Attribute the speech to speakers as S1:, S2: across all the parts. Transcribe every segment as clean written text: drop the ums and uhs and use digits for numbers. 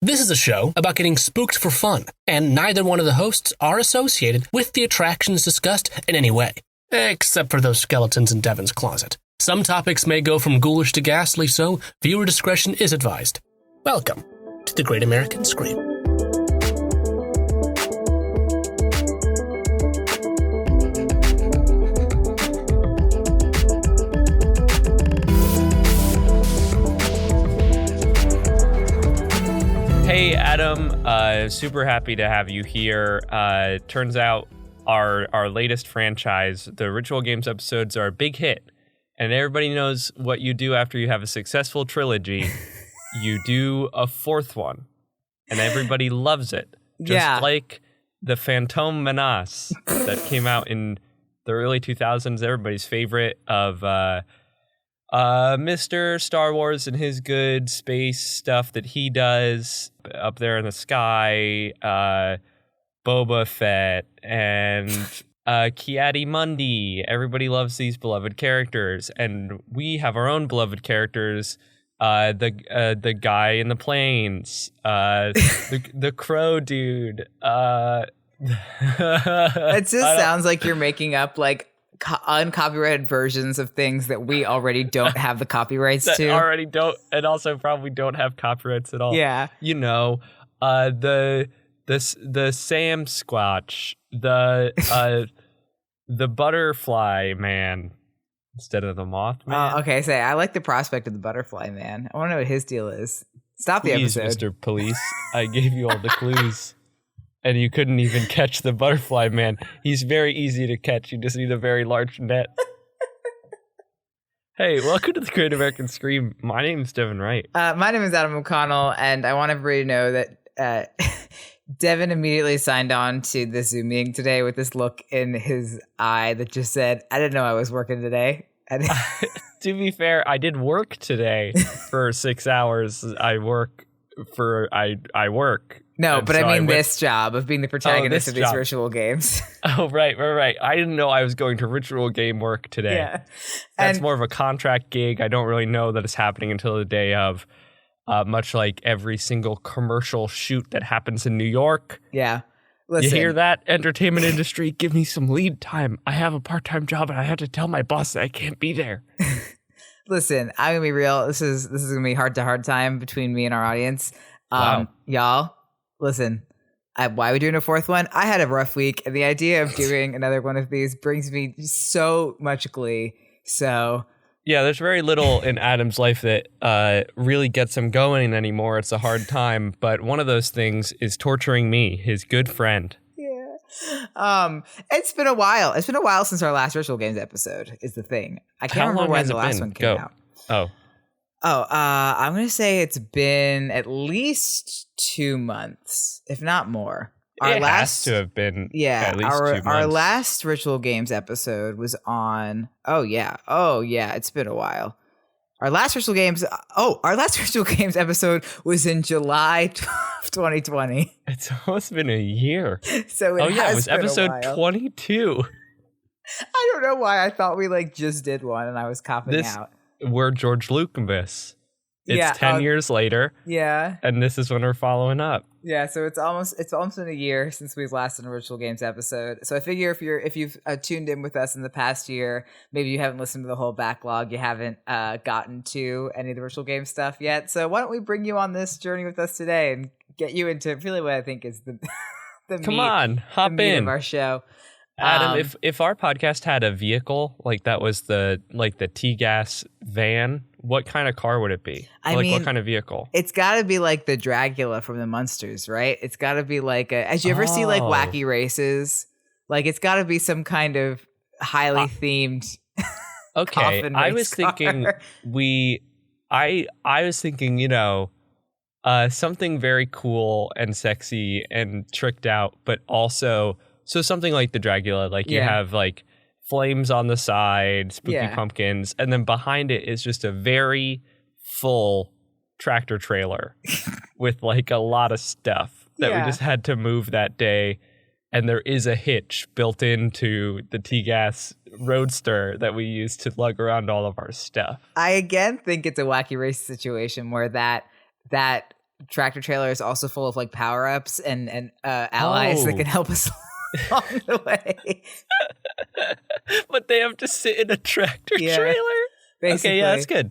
S1: This is a show about getting spooked for fun, and neither one of the hosts are associated with the attractions discussed in any way, except for those skeletons in Devin's closet. Some topics may go from ghoulish to ghastly, so viewer discretion is advised. Welcome to the Great American Scream.
S2: Hey, Adam, super happy to have you here. Turns out our latest franchise, the Ritual Games episodes, are a big hit. And everybody knows what you do after you have a successful trilogy. You do a fourth one. And everybody loves it. Just like the Phantom Menace that came out in the early 2000s, everybody's favorite of Mr. Star Wars and his good space stuff that he does up there in the sky, Boba Fett, and Ki-Adi-Mundi. Everybody loves these beloved characters, and we have our own beloved characters. The guy in the planes, the crow dude.
S3: It just sounds like you're making up like uncopyrighted versions of things that we already don't have the copyrights to.
S2: Already don't, and also probably don't have copyrights at all.
S3: Yeah,
S2: you know, the Sam Squatch, the butterfly man instead of the moth man.
S3: Okay, say I like the prospect of the butterfly man. I want to know what his deal is. Stop
S2: Please,
S3: the episode,
S2: Mr. Police. I gave you all the clues. And you couldn't even catch the butterfly man. He's very easy to catch. You just need a very large net. Hey, welcome to the Great American Scream. My name is Devin Wright.
S3: My name is Adam O'Connell, and I want everybody to know that Devin immediately signed on to the Zoom meeting today with this look in his eye that just said, I didn't know I was working today.
S2: To be fair, I did work today for 6 hours. I work.
S3: No,
S2: and
S3: but
S2: so
S3: I mean this job of being the protagonist of these ritual games.
S2: Oh, right. I didn't know I was going to ritual game work today.
S3: Yeah.
S2: That's more of a contract gig. I don't really know that it's happening until the day of, much like every single commercial shoot that happens in New York.
S3: Yeah. Listen.
S2: You hear that, entertainment industry? Give me some lead time. I have a part-time job and I have to tell my boss that I can't be there.
S3: Listen, I'm going to be real. This is going to be hard time between me and our audience.
S2: Wow.
S3: Y'all. Listen, why are we doing a fourth one? I had a rough week, and the idea of doing another one of these brings me so much glee. So,
S2: yeah, there's very little in Adam's life that really gets him going anymore. It's a hard time, but one of those things is torturing me, his good friend.
S3: Yeah. It's been a while. It's been a while since our last Ritual Games episode, is the thing. I can't remember when the last one came out. I'm going to say it's been at least 2 months, if not more.
S2: It has to have been at least 2 months.
S3: Our last Ritual Games episode was on... Oh, yeah, it's been a while. Our last Ritual Games episode was in July of 2020.
S2: It's almost been a year.
S3: So it
S2: was episode 22.
S3: I don't know why I thought we just did one and I was copping out.
S2: We're George Lucas. It's 10 years later.
S3: Yeah.
S2: And this is when we're following up.
S3: Yeah, so it's almost been a year since we've last done a Ritual Games episode. So I figure if you've tuned in with us in the past year, maybe you haven't listened to the whole backlog, you haven't gotten to any of the Ritual Games stuff yet. So why don't we bring you on this journey with us today and get you into really what I think is the
S2: hop in
S3: of our show.
S2: Adam, if our podcast had a vehicle like that was the T-Gas van, what kind of car would it be? What kind of vehicle?
S3: It's got to be like the Dracula from the Munsters, right? It's got to be like as you ever see Wacky Races? It's got to be some kind of highly themed.
S2: Okay, I was thinking something very cool and sexy and tricked out, but also something like the Dracula, you have flames on the side, spooky pumpkins, and then behind it is just a very full tractor trailer with a lot of stuff that we just had to move that day. And there is a hitch built into the T-Gas Roadster that we use to lug around all of our stuff.
S3: I again think it's a Wacky Race situation where that tractor trailer is also full of like power ups and allies that can help us along the way.
S2: But they have to sit in a tractor trailer.
S3: Basically.
S2: Okay, yeah, that's good.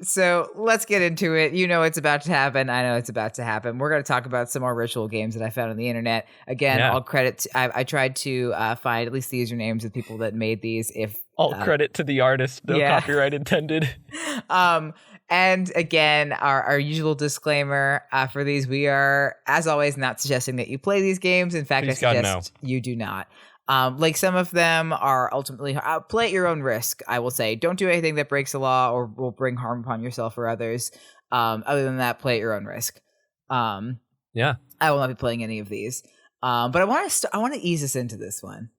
S3: So let's get into it. You know it's about to happen. I know it's about to happen. We're going to talk about some more ritual games that I found on the internet. Again, all credit. I tried to find at least the usernames of people that made these.
S2: All credit to the artist. No copyright intended.
S3: And again, our usual disclaimer for these: we are, as always, not suggesting that you play these games. In fact, I suggest you do not. Like some of them are ultimately play at your own risk. I will say, don't do anything that breaks the law or will bring harm upon yourself or others. Other than that, play at your own risk. I will not be playing any of these. But I want to ease us into this one.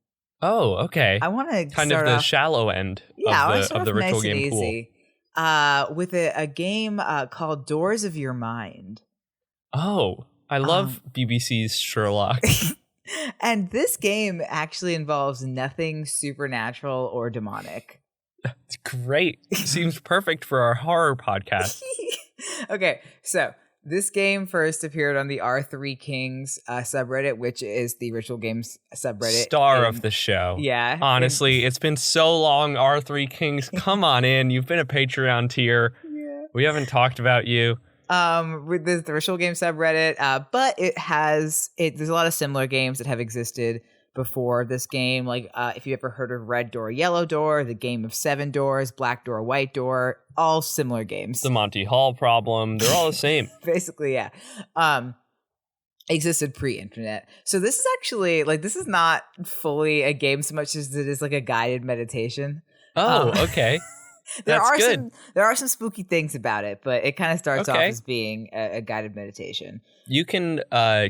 S2: Oh, okay.
S3: I want to
S2: kind of the shallow end of the ritual game pool.
S3: With a game called Doors of Your Mind.
S2: Oh, I love BBC's Sherlock.
S3: And this game actually involves nothing supernatural or demonic.
S2: It's great. Seems perfect for our horror podcast.
S3: Okay, so this game first appeared on the R3 Kings subreddit, which is the Ritual Games subreddit.
S2: Star of the show.
S3: Yeah.
S2: Honestly, it's been so long, R3 Kings. Come on in. You've been a Patreon tier. Yeah. We haven't talked about you.
S3: With the Ritual Game subreddit, but there's a lot of similar games that have existed before this game. Like, if you ever heard of Red Door, Yellow Door, the Game of Seven Doors, Black Door, White Door, all similar games.
S2: The Monty Hall problem, they're all the same.
S3: Basically, yeah. Existed pre-internet. So this is actually, this is not fully a game so much as it is like a guided meditation.
S2: Oh, okay.
S3: There are some spooky things about it, but it kind of starts off as being a guided meditation.
S2: You can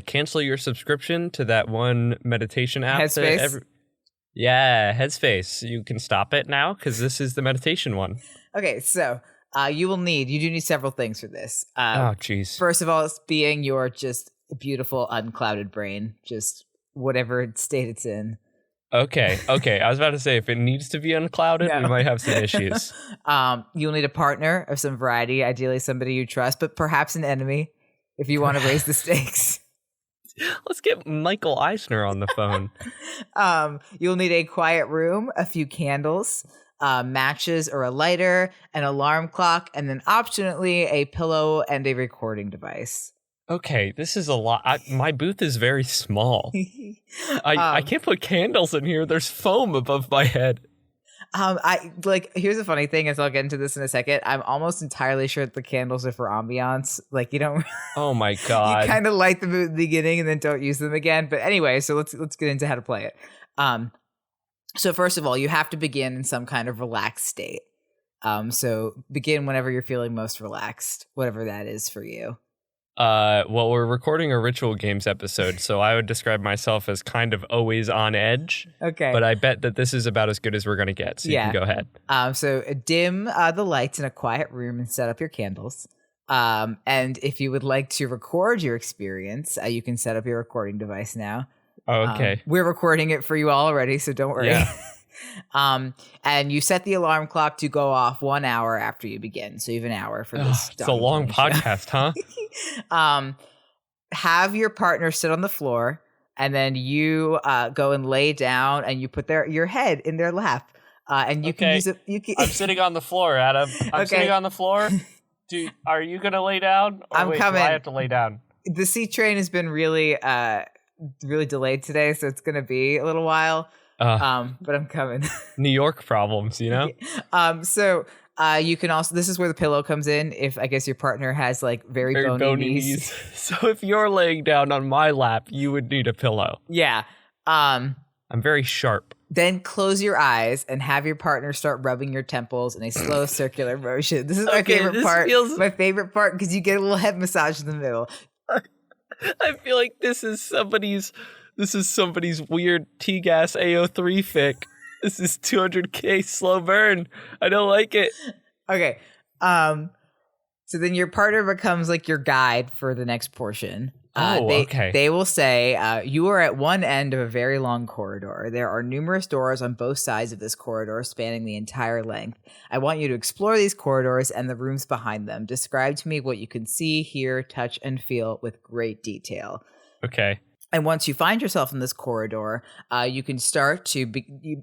S2: cancel your subscription to that one meditation app.
S3: Headspace?
S2: Headspace. You can stop it now because this is the meditation one.
S3: Okay, so you do need several things for this.
S2: Oh, jeez.
S3: First of all, it's being your just beautiful, unclouded brain, just whatever state it's in.
S2: Okay. I was about to say, if it needs to be unclouded, we might have some issues.
S3: You'll need a partner of some variety, ideally somebody you trust, but perhaps an enemy if you want to raise the stakes.
S2: Let's get Michael Eisner on the phone.
S3: You'll need a quiet room, a few candles, matches or a lighter, an alarm clock, and then optionally a pillow and a recording device.
S2: Okay, this is a lot. My booth is very small. I can't put candles in here. There's foam above my head.
S3: Here's the funny thing, as I'll get into this in a second. I'm almost entirely sure that the candles are for ambiance. Like, you don't.
S2: Oh my god!
S3: You kind of light them at the beginning and then don't use them again. But anyway, so let's get into how to play it. So first of all, you have to begin in some kind of relaxed state. So begin whenever you're feeling most relaxed, whatever that is for you.
S2: Well, we're recording a Ritual Games episode, so I would describe myself as kind of always on edge.
S3: Okay.
S2: But I bet that this is about as good as we're going to get, so you can go ahead.
S3: So dim the lights in a quiet room and set up your candles. And if you would like to record your experience, you can set up your recording device now.
S2: Oh, okay.
S3: We're recording it for you all already, so don't worry. Yeah. And you set the alarm clock to go off 1 hour after you begin. So you have an hour for this.
S2: It's a long podcast, huh?
S3: Have your partner sit on the floor, and then you go and lay down, and you put your head in their lap. And you can use it.
S2: I'm sitting on the floor, Adam. I'm sitting on the floor. Are you gonna lay down? Or
S3: I'm coming.
S2: Do I have to lay down?
S3: The C train has been really delayed today, so it's gonna be a little while. But I'm coming.
S2: New York problems, you know?
S3: So you can also, this is where the pillow comes in. If I guess your partner has like very bony knees.
S2: So if you're laying down on my lap, you would need a pillow.
S3: Yeah.
S2: I'm very sharp.
S3: Then close your eyes and have your partner start rubbing your temples in a slow circular motion. This is my favorite part. My favorite part because you get a little head massage in the middle.
S2: I feel like this is somebody's weird T-gas AO3 fic. This is 200K slow burn. I don't like it.
S3: Okay. So then your partner becomes like your guide for the next portion.
S2: Okay.
S3: They will say, you are at one end of a very long corridor. There are numerous doors on both sides of this corridor spanning the entire length. I want you to explore these corridors and the rooms behind them. Describe to me what you can see, hear, touch, and feel with great detail.
S2: Okay.
S3: And once you find yourself in this corridor, you can start to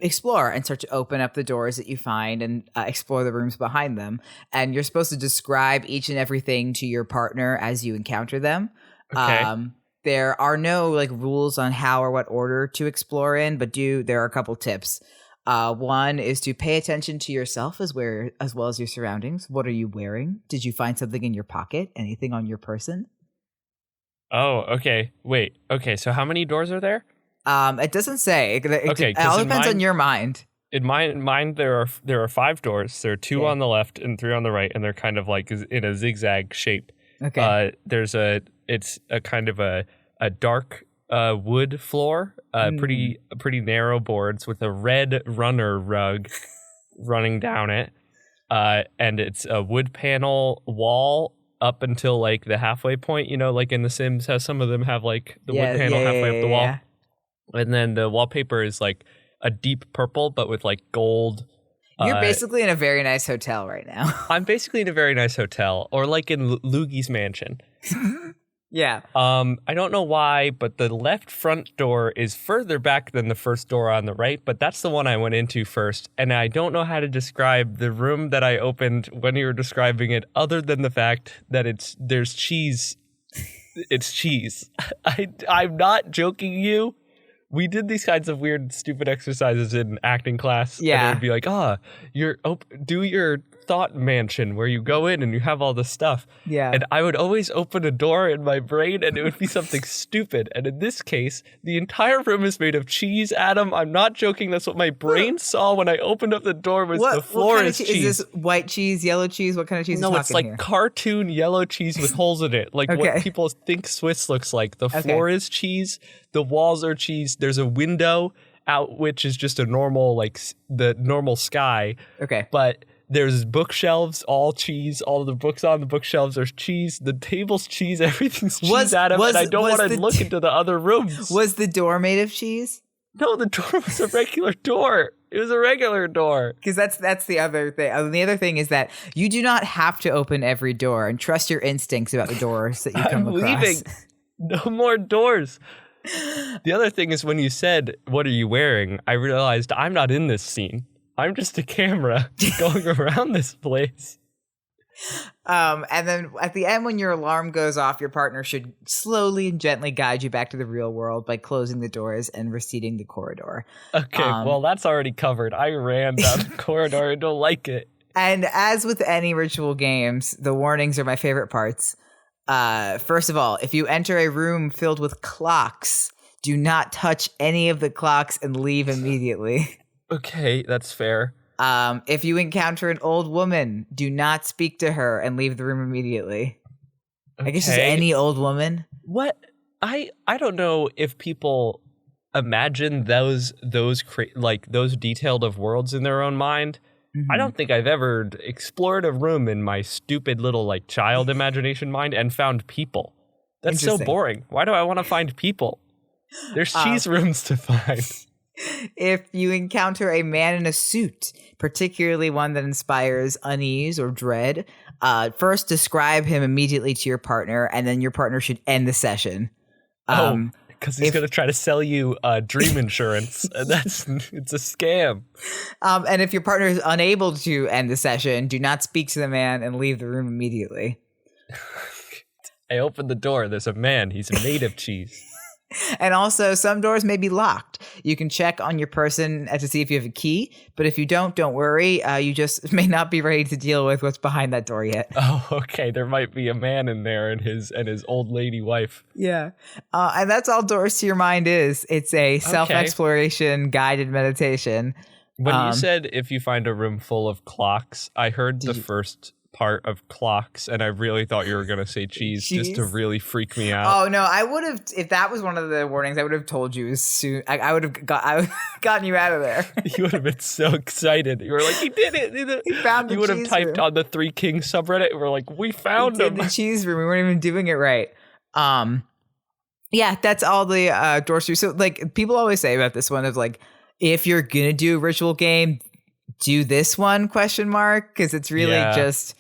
S3: explore and start to open up the doors that you find and explore the rooms behind them. And you're supposed to describe each and everything to your partner as you encounter them.
S2: Okay.
S3: There are no like rules on how or what order to explore in, but there are a couple tips. One is to pay attention to yourself as well as your surroundings. What are you wearing? Did you find something in your pocket? Anything on your person?
S2: Oh, okay. Wait. Okay, so how many doors are there?
S3: It doesn't say. It all
S2: 'cause
S3: depends on your mind.
S2: In mine there are 5 doors. There are 2 on the left and 3 on the right, and they're kind of like in a zigzag shape.
S3: Okay.
S2: It's a kind of a dark wood floor, pretty narrow boards with a red runner rug running down it, and it's a wood panel wall up until like the halfway point. You know, like in The Sims, how some of them have like the wood panel halfway up the wall, and then the wallpaper is like a deep purple, but with like gold.
S3: You're basically in a very nice hotel right now.
S2: I'm basically in a very nice hotel, or like in Lugi's mansion.
S3: Yeah.
S2: I don't know why, but the left front door is further back than the first door on the right, but that's the one I went into first, and I don't know how to describe the room that I opened when you were describing it, other than the fact that there's cheese. It's cheese. I'm not joking you. We did these kinds of weird, stupid exercises in acting class.
S3: Yeah.
S2: And it would be like, do your thought mansion where you go in and you have all this stuff.
S3: Yeah.
S2: And I would always open a door in my brain and it would be something stupid. And in this case, the entire room is made of cheese, Adam. I'm not joking. That's what my brain saw when I opened up the door was the floor is cheese.
S3: Is this white cheese, yellow cheese? What kind of cheese are you talking
S2: it's like
S3: here?
S2: cartoon yellow cheese with holes in it. Like what people think Swiss looks like. The floor is cheese. The walls are cheese. There's a window out, which is just a normal, like the normal sky.
S3: Okay.
S2: But there's bookshelves, all cheese. All of the books on the bookshelves are cheese. The table's cheese. Everything's cheese, Adam. And I don't want to look into the other rooms.
S3: Was the door made of cheese?
S2: No, the door was a regular door. It was a regular door.
S3: Because that's the other thing. The other thing is that you do not have to open every door, and trust your instincts about the doors that you come across.
S2: I'm leaving. No more doors. The other thing is when you said, "What are you wearing?" I realized I'm not in this scene. I'm just a camera going around this place.
S3: And then at the end, when your alarm goes off, your partner should slowly and gently guide you back to the real world by closing the doors and receding the corridor.
S2: Okay, well, that's already covered. I ran down the corridor. I don't like it.
S3: And as with any ritual games, the warnings are my favorite parts. First of all, if you enter a room filled with clocks, do not touch any of the clocks and leave immediately.
S2: Okay, that's fair.
S3: If you encounter an old woman, do not speak to her and leave the room immediately.
S2: Okay.
S3: I guess just any old woman.
S2: What? I don't know if people imagine those detailed of worlds in their own mind. Mm-hmm. I don't think I've ever explored a room in my stupid little like child imagination mind and found people. That's so boring. Why do I want to find people? There's cheese rooms to find.
S3: If you encounter a man in a suit, particularly one that inspires unease or dread, first describe him immediately to your partner, and then your partner should end the session.
S2: Because he's going to try to sell you dream insurance. And it's a scam.
S3: And if your partner is unable to end the session, do not speak to the man and leave the room immediately.
S2: I opened the door. There's a man. He's made of cheese.
S3: And also, some doors may be locked. You can check on your person to see if you have a key. But if you don't worry. You just may not be ready to deal with what's behind that door yet.
S2: Oh, okay. There might be a man in there and his old lady wife.
S3: Yeah. And that's all Doors to Your Mind is. It's a self-exploration guided meditation.
S2: When you said if you find a room full of clocks, I heard the first part of clocks, and I really thought you were going to say cheese just to really freak me out.
S3: Oh no, I would have, if that was one of the warnings, I would have told you as soon. I would have gotten you out of there.
S2: You would have been so excited. You were like, he did it.
S3: He found the
S2: You would have
S3: cheese
S2: typed
S3: room.
S2: on the Three Kings subreddit. We're like, we found him.
S3: The cheese room. We weren't even doing it right. Yeah, that's all the doors through. So like people always say about this one is like, if you're gonna do a ritual game, do this one ? Because it's really just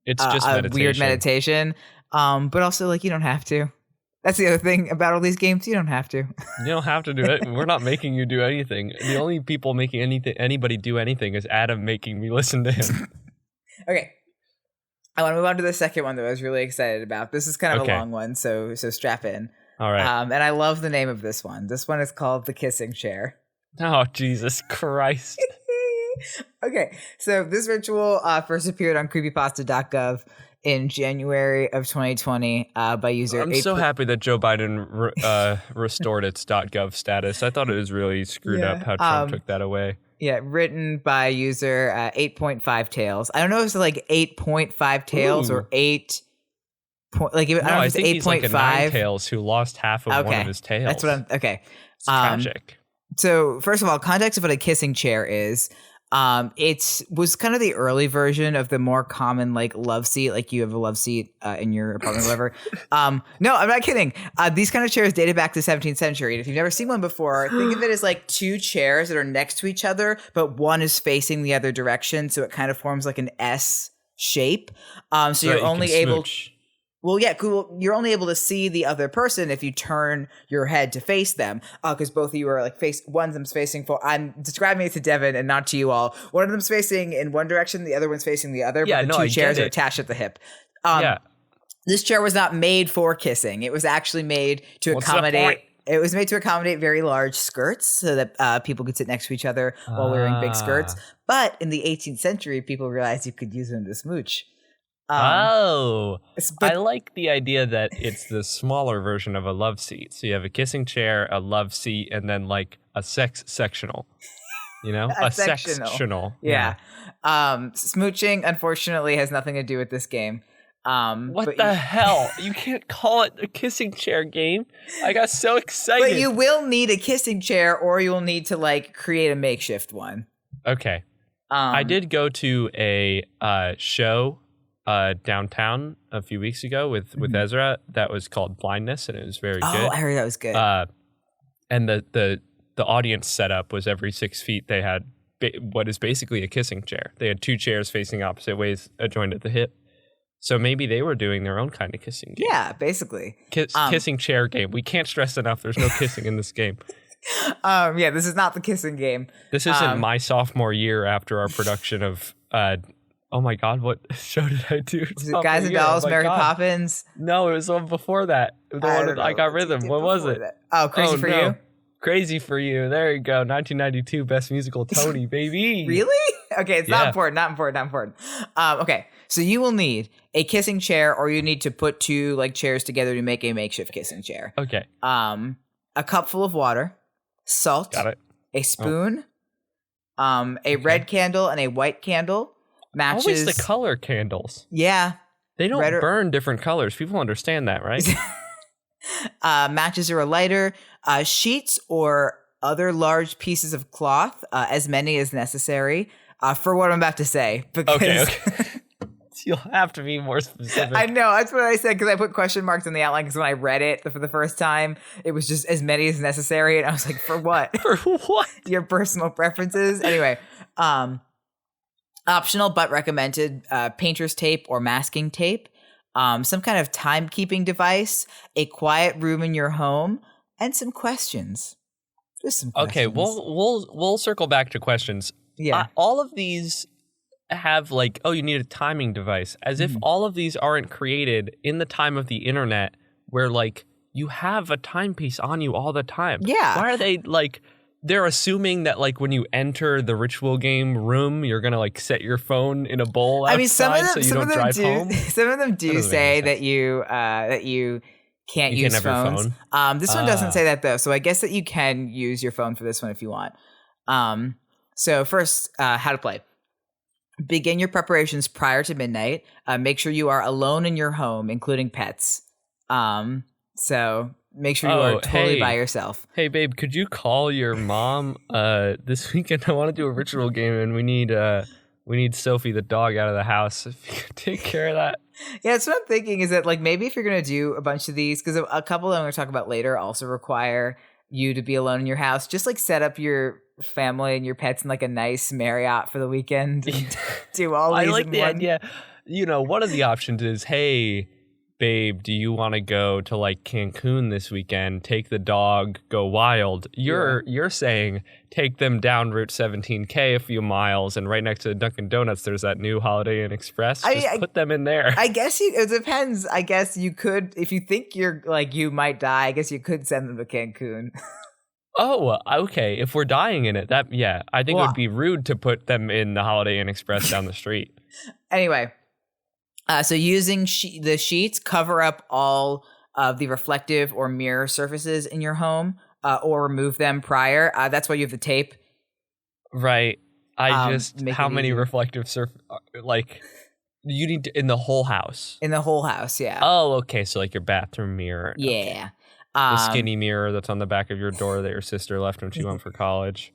S2: a
S3: weird meditation. But also like you don't have to. That's the other thing about all these games. You don't have to.
S2: You don't have to do it. We're not making you do anything. The only people making anybody do anything is Adam making me listen to him.
S3: Okay. I want to move on to the second one that I was really excited about. This is kind of a long one, so strap in.
S2: All right.
S3: And I love the name of this one. This one is called The Kissing Chair.
S2: Oh, Jesus Christ.
S3: Okay, so this ritual first appeared on creepypasta.gov in January of 2020 by user.
S2: I'm so happy that Joe Biden restored its .gov status. I thought it was really screwed up how Trump took that away.
S3: Yeah, written by user 8.5 tails. I don't know if it's like 8.5 tails or 8. I don't know if it's 8.5.
S2: He's like a nine tails who lost half of one of his tails.
S3: That's what I'm. Okay,
S2: it's tragic.
S3: So first of all, context of what a kissing chair is. It was kind of the early version of the more common like love seat, like you have a love seat in your apartment or whatever. No, I'm not kidding. These kind of chairs dated back to the 17th century. And if you've never seen one before, think of it as like two chairs that are next to each other, but one is facing the other direction. So it kind of forms like an S shape. So you're only able. Well, yeah, cool. You're only able to see the other person if you turn your head to face them, because both of you are like one of them's facing forward. I'm describing it to Devin and not to you all. One of them's facing in one direction, the other one's facing the other.
S2: Yeah,
S3: but the two chairs are attached at the hip. This chair was not made for kissing. It was actually made to accommodate. It was made to accommodate very large skirts so that people could sit next to each other while wearing big skirts. But in the 18th century, people realized you could use them to smooch.
S2: I like the idea that it's the smaller version of a love seat. So you have a kissing chair, a love seat, and then like a sex sectional. You know, a sectional.
S3: Yeah. Smooching, unfortunately, has nothing to do with this game.
S2: What the hell? You can't call it a kissing chair game. I got so excited.
S3: But you will need a kissing chair, or you will need to like create a makeshift one.
S2: Okay. I did go to a show downtown a few weeks ago with Ezra that was called Blindness, and it was very good.
S3: Oh, I heard that was good.
S2: And the audience setup was every 6 feet they had what is basically a kissing chair. They had two chairs facing opposite ways, joined at the hip. So maybe they were doing their own kind of kissing game.
S3: Yeah, basically.
S2: Kissing chair game. We can't stress enough there's no kissing in this game.
S3: Yeah, this is not the kissing game.
S2: This isn't my sophomore year after our production of oh my God, what show did I do?
S3: Was it Guys and Dolls, Mary Poppins?
S2: No, it was one before that. The one that I Got Rhythm. What was it?
S3: Oh, Crazy for You?
S2: Crazy for You. There you go. 1992 Best Musical Tony, baby.
S3: Really? Okay, it's not important. Okay, so you will need a kissing chair, or you need to put two like chairs together to make a makeshift kissing chair.
S2: Okay.
S3: A cup full of water, salt,
S2: got it.
S3: A spoon, a red candle and a white candle. Matches.
S2: Always the color candles.
S3: Yeah.
S2: They don't burn different colors. People understand that, right?
S3: Matches or a lighter, sheets or other large pieces of cloth, as many as necessary, for what I'm about to say. Because
S2: okay. You'll have to be more specific.
S3: I know. That's what I said, because I put question marks in the outline, because when I read it for the first time, it was just as many as necessary. And I was like, for what?
S2: For what?
S3: Your personal preferences? Anyway, optional but recommended painter's tape or masking tape, some kind of timekeeping device, a quiet room in your home, and some questions. Just some questions.
S2: Okay, we'll circle back to questions.
S3: Yeah.
S2: All of these have like, oh, you need a timing device, as if all of these aren't created in the time of the internet where like you have a timepiece on you all the time.
S3: Yeah.
S2: Why are they like... They're assuming that, like, when you enter the ritual game room, you're gonna like set your phone in a bowl outside,
S3: some of them,
S2: so you don't drive home.
S3: Some of them do say that you can't use phones. This one doesn't say that though, so I guess that you can use your phone for this one if you want. So first, how to play. Begin your preparations prior to midnight. Make sure you are alone in your home, including pets. So make sure you are totally by yourself.
S2: Hey, babe, could you call your mom this weekend? I want to do a ritual game, and we need Sophie the dog out of the house. If you could take care of that.
S3: Yeah, that's what I'm thinking is that like maybe if you're going to do a bunch of these, because a couple that I'm going to talk about later also require you to be alone in your house, just like set up your family and your pets in like a nice Marriott for the weekend and do all these.
S2: I like the idea. You know, one of the options is, hey, babe, do you want to go to like Cancun this weekend? Take the dog, go wild. You're saying take them down Route 17K a few miles, and right next to Dunkin' Donuts, there's that new Holiday Inn Express. Just put them in there.
S3: I guess it depends. I guess you could, if you think you're like you might die, I guess you could send them to Cancun.
S2: Oh, okay. If we're dying in it, I think it would be rude to put them in the Holiday Inn Express down the street.
S3: Anyway. So using the sheets, cover up all of the reflective or mirror surfaces in your home, or remove them prior. That's why you have the tape.
S2: Right. How many reflective like you need to, in the whole house?
S3: In the whole house, yeah.
S2: Oh, okay. So like your bathroom mirror.
S3: Yeah.
S2: Okay. The skinny mirror that's on the back of your door that your sister left when she went for college.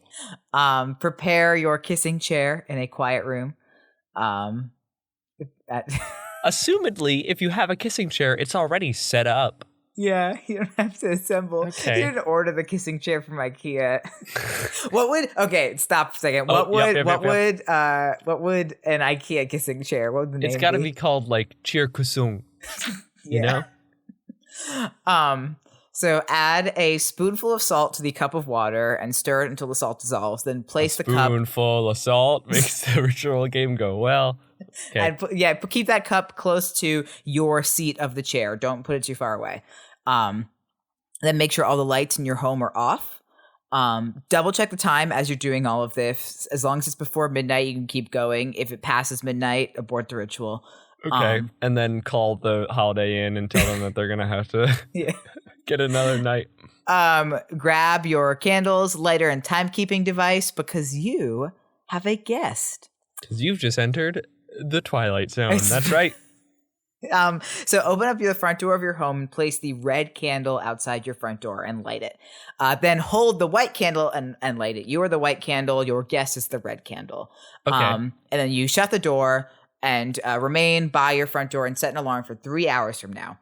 S3: Prepare your kissing chair in a quiet room.
S2: Assumedly, if you have a kissing chair, it's already set up.
S3: Yeah, you don't have to assemble.
S2: Okay.
S3: You didn't order the kissing chair from IKEA. Stop a second. What would an IKEA kissing chair? What would the name
S2: It's got to be called like Cheerkusung. You know?
S3: So add a spoonful of salt to the cup of water and stir it until the salt dissolves. Then place the cup.
S2: Spoonful of salt makes the ritual game go well. Okay.
S3: And keep that cup close to your seat of the chair. Don't put it too far away. Then make sure all the lights in your home are off. Double check the time as you're doing all of this. As long as it's before midnight, you can keep going. If it passes midnight, abort the ritual.
S2: Okay, and then call the Holiday Inn and tell them that they're gonna have to get another night.
S3: Grab your candles, lighter, and timekeeping device because you have a guest.
S2: Because you've just entered the Twilight Zone. That's right.
S3: So open up the front door of your home and place the red candle outside your front door and light it. Then hold the white candle and light it. You are the white candle. Your guest is the red candle.
S2: Okay.
S3: And then you shut the door and remain by your front door and set an alarm for 3 hours from now.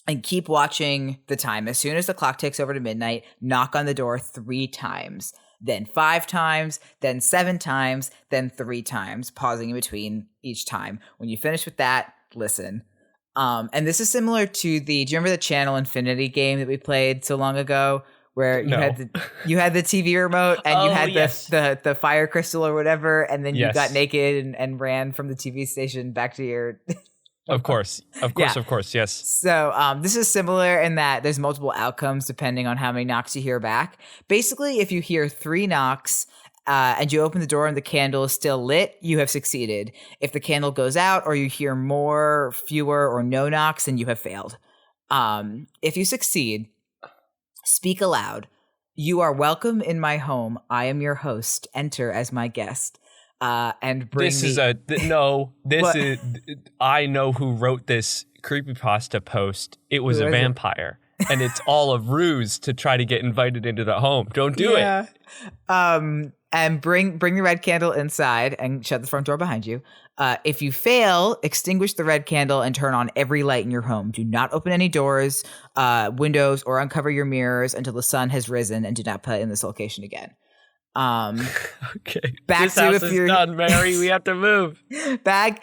S3: And keep watching the time. As soon as the clock ticks over to midnight, knock on the door 3 times. Then 5 times, then 7 times, then 3 times, pausing in between each time. When you finish with that, listen. And this is similar to do you remember the Channel Infinity game that we played so long ago? Where you had the TV remote and you had the fire crystal or whatever, and then you got naked and ran from the TV station back to your.
S2: Of course, yes.
S3: So this is similar in that there's multiple outcomes depending on how many knocks you hear back. Basically, if you hear 3 knocks and you open the door and the candle is still lit, you have succeeded. If the candle goes out or you hear more, fewer, or no knocks, then you have failed. If you succeed, speak aloud. You are welcome in my home. I am your host. Enter as my guest. And bring
S2: I know who wrote this creepypasta post. It was a vampire. And it's all a ruse to try to get invited into the home. Don't do it.
S3: And bring the red candle inside and shut the front door behind you. If you fail, extinguish the red candle and turn on every light in your home. Do not open any doors, windows, or uncover your mirrors until the sun has risen, and do not play in this location again.
S2: Okay.
S3: Back
S2: this house is done, Mary. We have to move.
S3: Back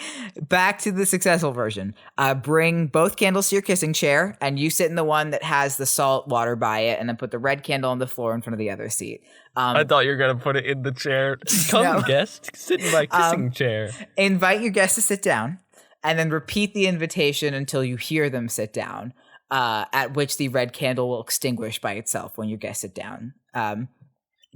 S3: to the successful version. Bring both candles to your kissing chair, and you sit in the one that has the salt water by it, and then put the red candle on the floor in front of the other seat.
S2: I thought you were gonna put it in the chair. Come, guest, sit in my kissing chair.
S3: Invite your guest to sit down, and then repeat the invitation until you hear them sit down. At which the red candle will extinguish by itself when your guests sit down.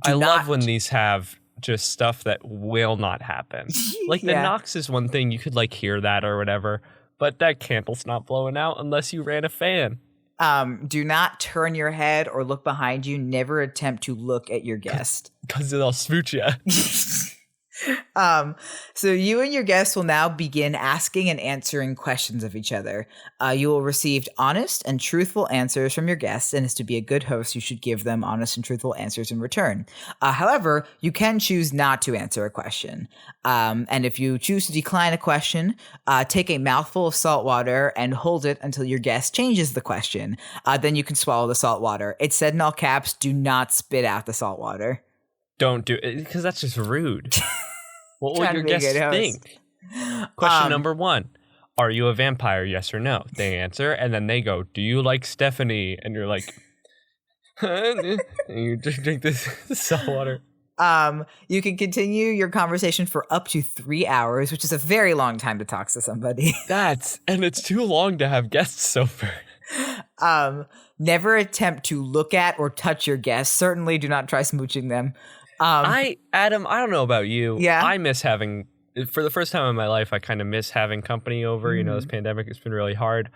S2: I love when these have just stuff that will not happen. Like the knocks is one thing, you could like hear that or whatever, but that candle's not blowing out unless you ran a fan.
S3: Do not turn your head or look behind you. Never attempt to look at your guest.
S2: Because they'll smooch you.
S3: So you and your guests will now begin asking and answering questions of each other. You will receive honest and truthful answers from your guests, and as to be a good host, you should give them honest and truthful answers in return. However, you can choose not to answer a question. And if you choose to decline a question, take a mouthful of salt water and hold it until your guest changes the question. Then you can swallow the salt water. It said in all caps, do not spit out the salt water.
S2: Don't do it, because that's just rude. What will your guests think? Question number 1. Are you a vampire? Yes or no? They answer, and then they go, do you like Stephanie? And you're like, and you drink this salt water.
S3: You can continue your conversation for up to 3 hours, which is a very long time to talk to somebody.
S2: And it's too long to have guests over.
S3: Never attempt to look at or touch your guests. Certainly do not try smooching them.
S2: Adam, I don't know about you.
S3: Yeah.
S2: I miss having, for the first time in my life, I kind of miss having company over. You know, this pandemic has been really hard.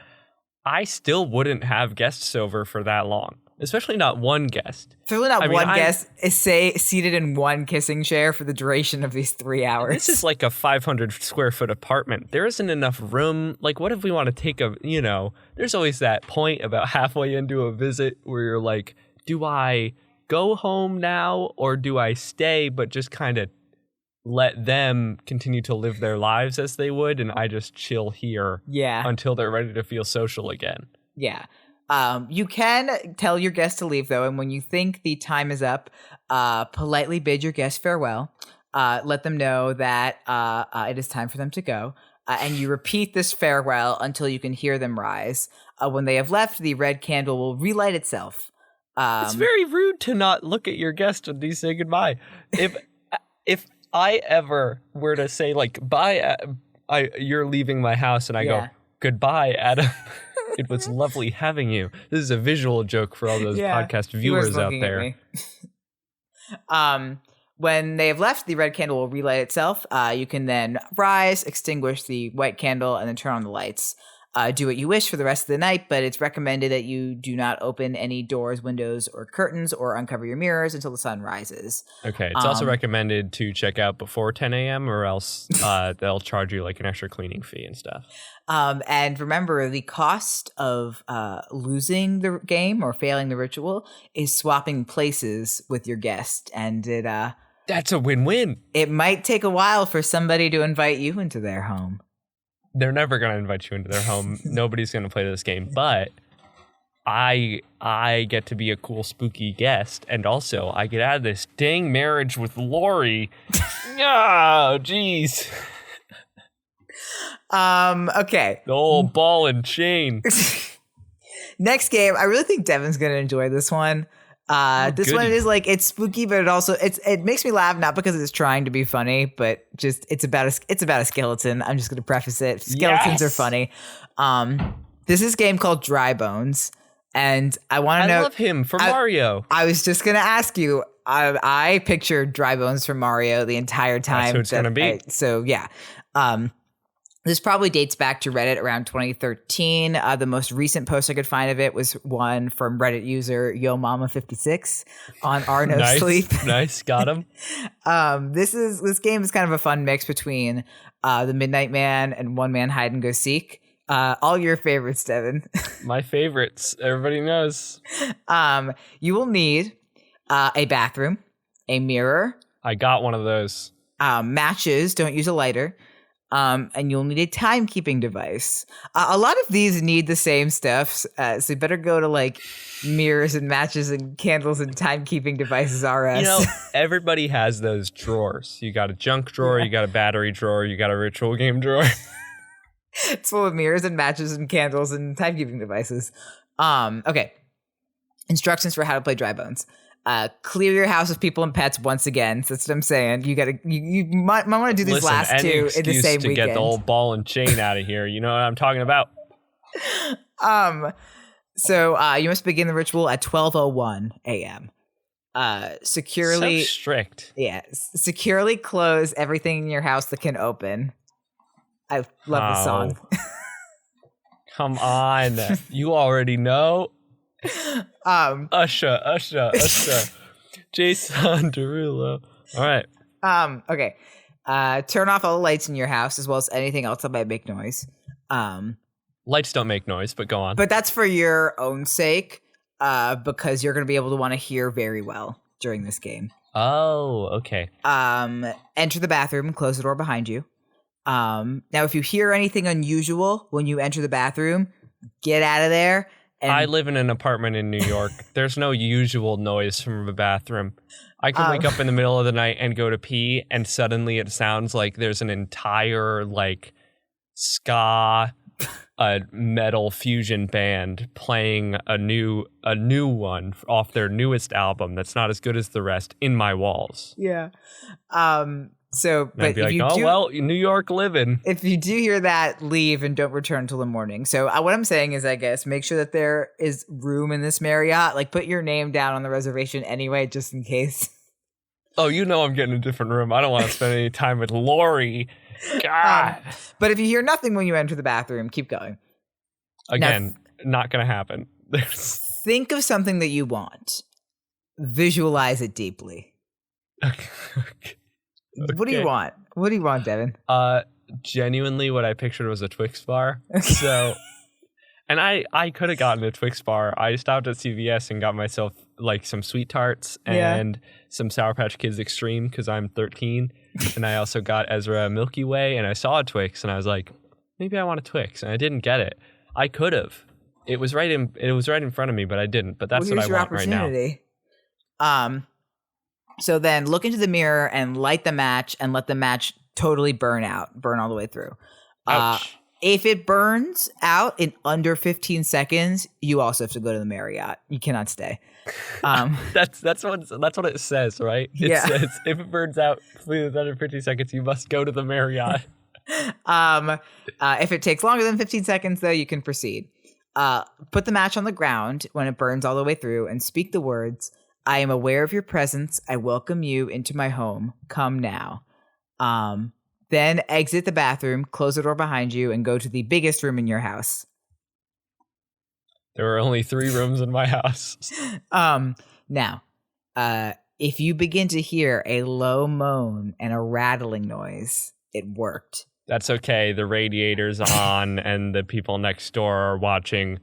S2: I still wouldn't have guests over for that long, especially not one guest.
S3: Certainly not one guest is seated in one kissing chair for the duration of these 3 hours.
S2: This is like a 500 square foot apartment. There isn't enough room. Like, what if we want to take there's always that point about halfway into a visit where you're like, do I go home now or do I stay but just kind of let them continue to live their lives as they would and I just chill here until they're ready to feel social again?
S3: Yeah. You can tell your guests to leave, though, and when you think the time is up, politely bid your guests farewell. Let them know that it is time for them to go, and you repeat this farewell until you can hear them rise. When they have left, the red candle will relight itself.
S2: It's very rude to not look at your guest when you say goodbye. If I ever were to say, like, bye, you're leaving my house, and I go, goodbye, Adam. It was lovely having you. This is a visual joke for all those podcast viewers out there.
S3: When they have left, the red candle will relight itself. You can then rise, extinguish the white candle, and then turn on the lights. Do what you wish for the rest of the night, but it's recommended that you do not open any doors, windows, or curtains or uncover your mirrors until the sun rises.
S2: Okay. It's also recommended to check out before 10 a.m. or else they'll charge you like an extra cleaning fee and stuff.
S3: And remember, the cost of losing the game or failing the ritual is swapping places with your guest. And
S2: that's a win-win.
S3: It might take a while for somebody to invite you into their home.
S2: They're never going to invite you into their home. Nobody's going to play this game. But I get to be a cool, spooky guest. And also, I get out of this dang marriage with Lori. Oh, jeez.
S3: Okay.
S2: The old ball and chain.
S3: Next game. I really think Devin's going to enjoy this one. This one is like, it's spooky, but it makes me laugh, not because it's trying to be funny, but just it's about a skeleton. I'm just going to preface it. Skeletons are funny. This is a game called Dry Bones, and I want to know.
S2: I love him for Mario.
S3: I was just going to ask you. I pictured Dry Bones from Mario the entire time.
S2: That's what it's going to be.
S3: This probably dates back to Reddit around 2013. The most recent post I could find of it was one from Reddit user YoMama56 on Our No Sleep.
S2: Nice, got him.
S3: This game is kind of a fun mix between the Midnight Man and One Man Hide and Go Seek. All your favorites, Devin.
S2: My favorites. Everybody knows.
S3: You will need a bathroom, a mirror.
S2: I got one of those.
S3: Matches. Don't use a lighter. And you'll need a timekeeping device. A lot of these need the same stuff, so you better go to like mirrors and matches and candles and timekeeping devices RS.
S2: You know, everybody has those drawers. You got a junk drawer, you got a battery drawer, you got a ritual game drawer.
S3: It's full of mirrors and matches and candles and timekeeping devices. Okay. Instructions for how to play Dry Bones. Clear your house of people and pets once again. So that's what I'm saying. You might want to do these last two in the same
S2: to
S3: weekend.
S2: Get the old ball and chain out of here. You know what I'm talking about?
S3: So you must begin the ritual at 12:01 a.m. Securely.
S2: So strict.
S3: Yeah. Securely close everything in your house that can open. I love the song.
S2: Come on. You already know. Usher. Jason Derulo. All right.
S3: Okay. Turn off all the lights in your house as well as anything else that might make noise.
S2: Lights don't make noise, but go on.
S3: But that's for your own sake, because you're going to be able to want to hear very well during this game.
S2: Oh, okay.
S3: Enter the bathroom and close the door behind you. Now, if you hear anything unusual when you enter the bathroom, get out of there. And
S2: I live in an apartment in New York. There's no usual noise from a bathroom. I can wake up in the middle of the night and go to pee, and suddenly it sounds like there's an entire like ska, metal fusion band playing a new one off their newest album that's not as good as the rest in my walls.
S3: Yeah. So, but
S2: I'd be like, New York living.
S3: If you do hear that, leave and don't return until the morning. So what I'm saying is, I guess, make sure that there is room in this Marriott. Like, put your name down on the reservation anyway, just in case.
S2: Oh, I'm getting a different room. I don't want to spend any time with Lori. God.
S3: But if you hear nothing when you enter the bathroom, keep going.
S2: Again, not going to happen.
S3: Think of something that you want. Visualize it deeply.
S2: Okay.
S3: What do you want? What do you want, Devin?
S2: Genuinely, what I pictured was a Twix bar. So, and I could have gotten a Twix bar. I stopped at CVS and got myself like some Sweet Tarts and some Sour Patch Kids Extreme because I'm 13. And I also got Ezra a Milky Way, and I saw a Twix, and I was like, maybe I want a Twix, and I didn't get it. I could have. It was right in front of me, but I didn't. But that's what I want right now.
S3: So then look into the mirror and light the match and let the match totally burn all the way through.
S2: Ouch.
S3: If it burns out in under 15 seconds, you also have to go to the Marriott. You cannot stay.
S2: That's what it says, right? It says if it burns out within under 15 seconds, you must go to the Marriott.
S3: If it takes longer than 15 seconds, though, you can proceed. Put the match on the ground when it burns all the way through and speak the words, "I am aware of your presence. I welcome you into my home. Come now." Then exit the bathroom, close the door behind you, and go to the biggest room in your house.
S2: There were only 3 rooms in my house.
S3: Now, if you begin to hear a low moan and a rattling noise, it worked.
S2: That's okay. The radiator's on, and the people next door are watching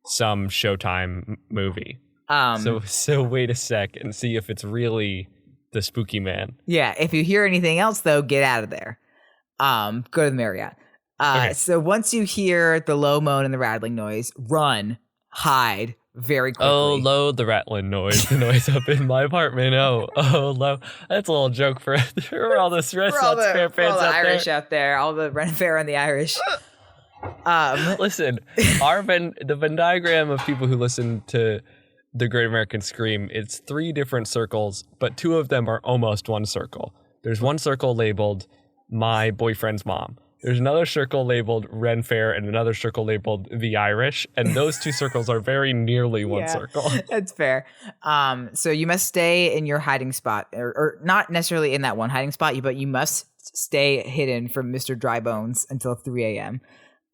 S2: some Showtime movie. So wait a sec and see if it's really the spooky man.
S3: Yeah, if you hear anything else, though, get out of there. Go to the Marriott. Okay. So once you hear the low moan and the rattling noise, run, hide very quickly.
S2: Oh, low, the rattling noise, the noise up in my apartment. Oh, low. That's a little joke for all the Renaissance fair fans
S3: all the
S2: out
S3: Irish
S2: there.
S3: out there, all the Ren Fair and the Irish.
S2: Listen, the Venn diagram of people who listen to the Great American Scream, it's 3 different circles, but 2 of them are almost one circle. There's one circle labeled my boyfriend's mom. There's another circle labeled Ren Fair and another circle labeled the Irish, and those 2 circles are very nearly one circle.
S3: That's fair. So you must stay in your hiding spot, or not necessarily in that one hiding spot, but you must stay hidden from Mr. Drybones until 3 a.m.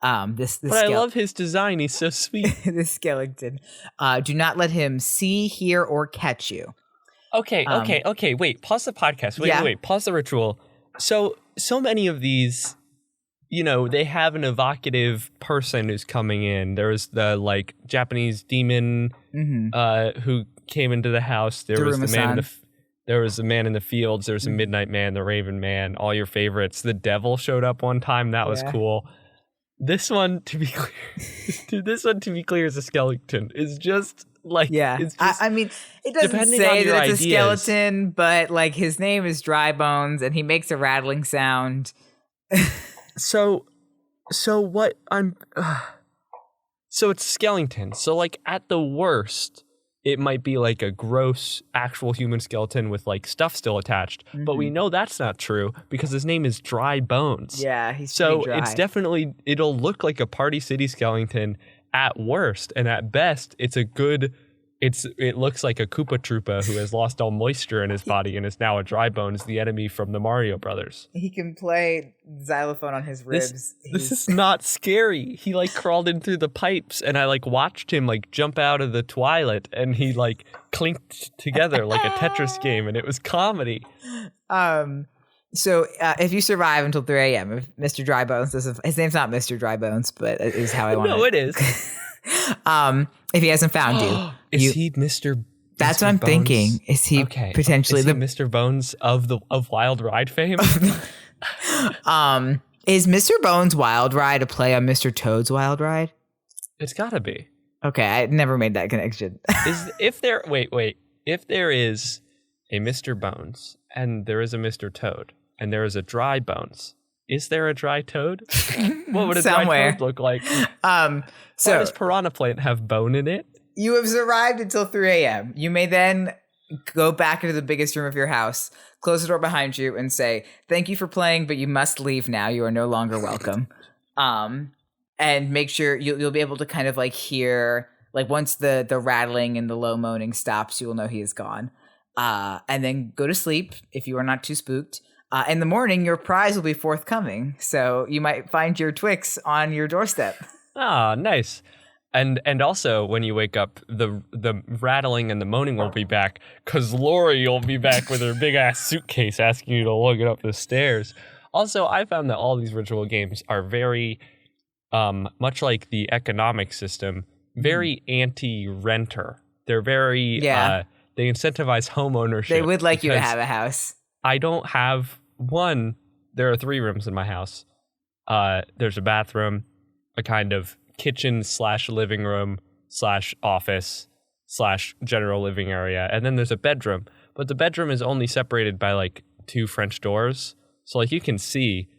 S3: But
S2: I love his design. He's so sweet.
S3: This skeleton. Do not let him see, hear, or catch you.
S2: Okay. Wait. Pause the podcast. Wait. Pause the ritual. So many of these, they have an evocative person who's coming in. There's the Japanese demon who came into the house. There was the man in the fields. There was a Midnight Man, the Raven Man, all your favorites. The devil showed up one time. That was cool. This one, to be clear, is a skeleton. It's just it's just,
S3: I mean, it doesn't say that it's a skeleton, but his name is Dry Bones, and he makes a rattling sound.
S2: So it's skeleton. So at the worst, it might be a gross actual human skeleton with stuff still attached. Mm-hmm. But we know that's not true because his name is Dry Bones.
S3: Yeah, he's
S2: so
S3: dry.
S2: It's definitely, it'll look like a Party City skeleton at worst, and at best, it looks like a Koopa Troopa who has lost all moisture in his body and is now a Dry Bones, the enemy from the Mario Brothers.
S3: He can play xylophone on his ribs.
S2: This is not scary. He crawled in through the pipes, and I watched him jump out of the toilet, and he clinked together like a Tetris game, and it was comedy.
S3: So if you survive until 3 a.m., if Mr. Drybones doesn't, his name's not Mr. Drybones, but it is how I want
S2: No, it is.
S3: If he hasn't found you.
S2: Is he Mr.
S3: That's
S2: Mr.
S3: what I'm
S2: Bones?
S3: thinking. Is he potentially
S2: is he Mr. Bones of Wild Ride fame?
S3: Is Mr. Bones Wild Ride a play on Mr. Toad's Wild Ride?
S2: It's gotta be.
S3: Okay, I never made that connection.
S2: If there is a Mr. Bones and there is a Mr. Toad and there is a Dry Bones, is there a Dry Toad? What would a Dry Toad look like? Why does Piranha Plant have bone in it?
S3: You have survived until 3 a.m. You may then go back into the biggest room of your house, close the door behind you, and say, "Thank you for playing, but you must leave now. You are no longer welcome." And make sure you'll be able to kind of like hear, like once the rattling and the low moaning stops, you will know he is gone. And then go to sleep if you are not too spooked. In the morning, your prize will be forthcoming, so you might find your Twix on your doorstep.
S2: Ah, nice. And also, when you wake up, the rattling and the moaning will be back, because Lori will be back with her big-ass suitcase asking you to lug it up the stairs. Also, I found that all these ritual games are very, much like the economic system, very anti-renter. They're very, they incentivize home ownership.
S3: They would like you to have a house.
S2: I don't have one. There are 3 rooms in my house. There's a bathroom, a kind of kitchen / living room / office / general living area, and then there's a bedroom. But the bedroom is only separated by like 2 French doors, so like you can see,